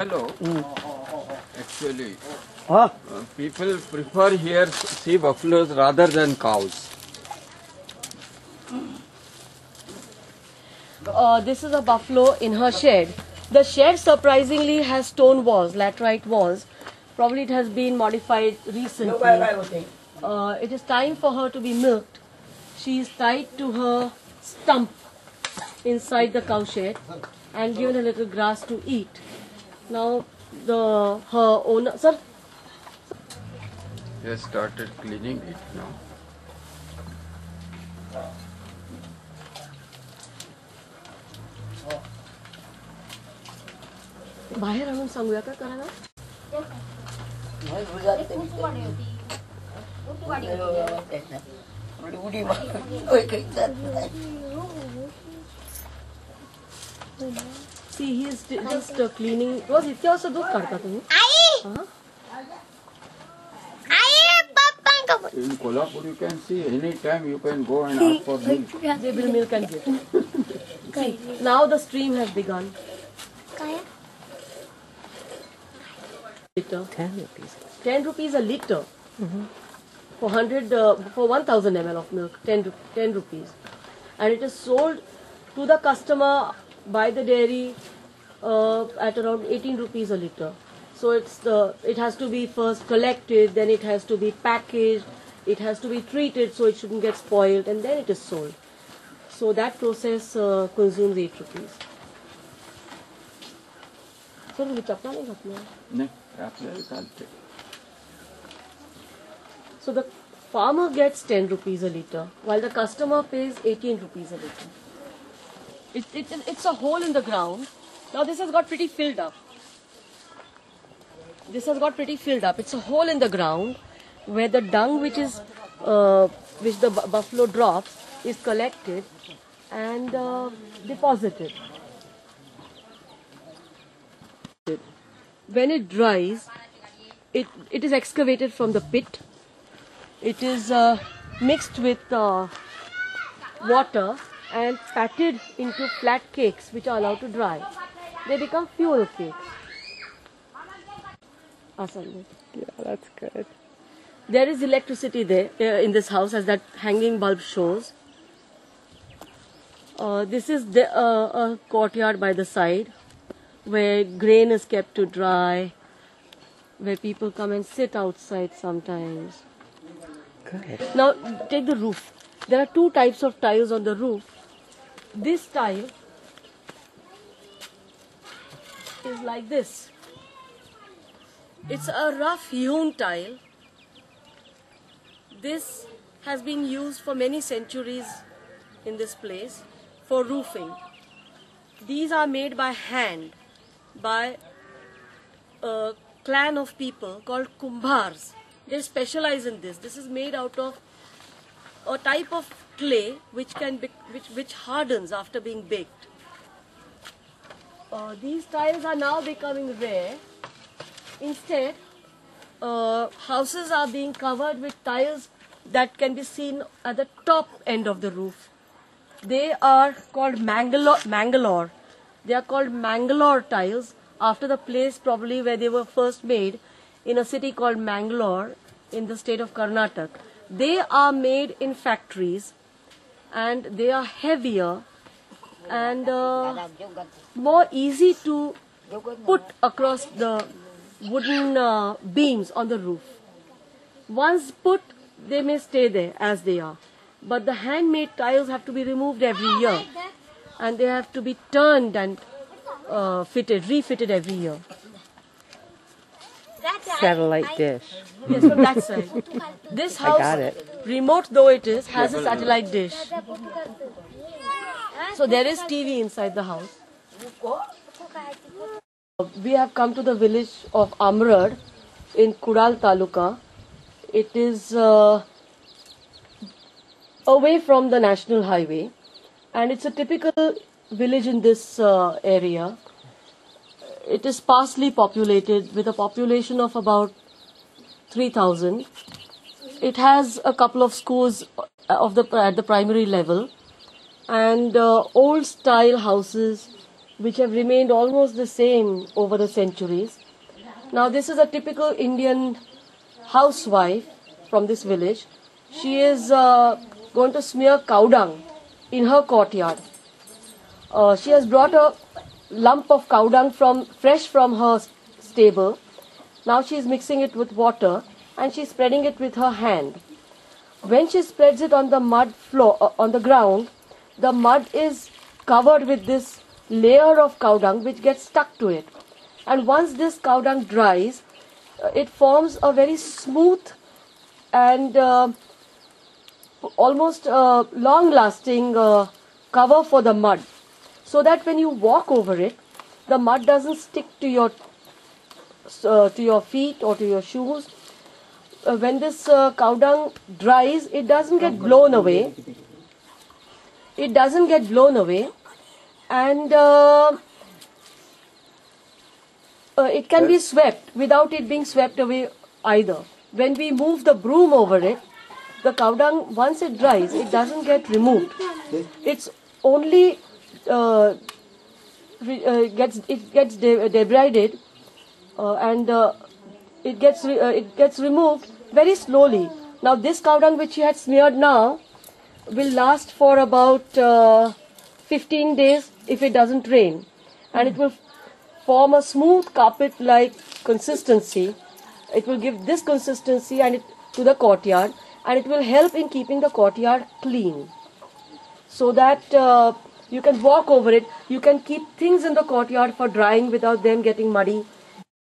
Hello. Actually, people prefer here see buffaloes rather than cows. This is a buffalo in her shed. The shed surprisingly has stone walls, laterite walls. Probably it has been modified recently. It is time for her to be milked. She is tied to her stump inside the cow shed and given a little grass to eat. Now her owner, sir. He has started cleaning it now. बाहेर आणून सांगूया का करायला? See, he is just cleaning. रोज इतक्या वाजता दूध काढता तुम्ही? In Kolhapur, you can see any time you can go and ask for milk. They will milk and give. See, now the stream has begun. Liter. 10 rupees. 10 rupees a liter. For 1000 ml of milk, 10 rupees. And it is sold to the customer by the dairy at around 18 rupees a liter. So it has to be first collected, then it has to be packaged, it has to be treated so it shouldn't get spoiled, and then it is sold. So that process consumes 8 rupees. So तुम्ही चपला नाही घातल्या? नाही, आपल्याला चालते. So the farmer gets 10 rupees a liter, while the customer pays 18 rupees a liter. It's a hole in the ground. Now this has got pretty filled up. It's a hole in the ground where the dung which the buffalo drops is collected and deposited. When it dries, it is excavated from the pit. It is mixed with water and patted into flat cakes which are allowed to dry. They become fuel cakes. Yeah, that's good. There is electricity there in this house, as that hanging bulb shows. This is a courtyard by the side where grain is kept to dry, where people come and sit outside sometimes. Good. Now take the roof. There are two types of tiles on the roof. This tile is like this. It's a rough hewn tile. This has been used for many centuries in this place for roofing. These are made by hand by a clan of people called Kumbhars. They specialize in this. This is made out of a type of clay which hardens after being baked. These tiles are now becoming rare. Instead, houses are being covered with tiles that can be seen at the top end of the roof. They are called Mangalore. They are called Mangalore tiles after the place probably where they were first made, in a city called Mangalore in the state of Karnataka. They are made in factories and they are heavier and more easy to put across the wooden beams on the roof. Once put, they may stay there as they are. But the handmade tiles have to be removed every year and they have to be turned and refitted every year. Satellite dish. Yes, from that side. This house, got it. remote though it is, has a satellite dish. So there is TV inside the house. We have come to the village of Amrad in Kudal Taluka. It is away from the national highway and it's a typical village in this area. It is sparsely populated with a population of about 3,000. It has a couple of schools at the primary level and old style houses which have remained almost the same over the centuries. Now this is a typical Indian housewife from this village. She is going to smear cow dung in her courtyard. She has brought a lump of cow dung fresh from her stable. Now she is mixing it with water and she is spreading it with her hand. When she spreads it on the mud floor, on the ground, the mud is covered with this layer of cow dung which gets stuck to it. And once this cow dung dries, it forms a very smooth and almost long-lasting cover for the mud, so that when you walk over it, the mud doesn't stick to your feet or to your shoes. When this cow dung dries, it doesn't get blown away. It doesn't get blown away, and it can be swept without it being swept away either. When we move the broom over it, the cow dung, once it dries, it doesn't get removed. It's only gets debrided and it gets removed very slowly. Now this cow dung which she had smeared now will last for about 15 days if it doesn't rain, and it will form a smooth carpet-like consistency. It will give this consistency to the courtyard, and it will help in keeping the courtyard clean, so that you can walk over it. You can keep things in the courtyard for drying without them getting muddy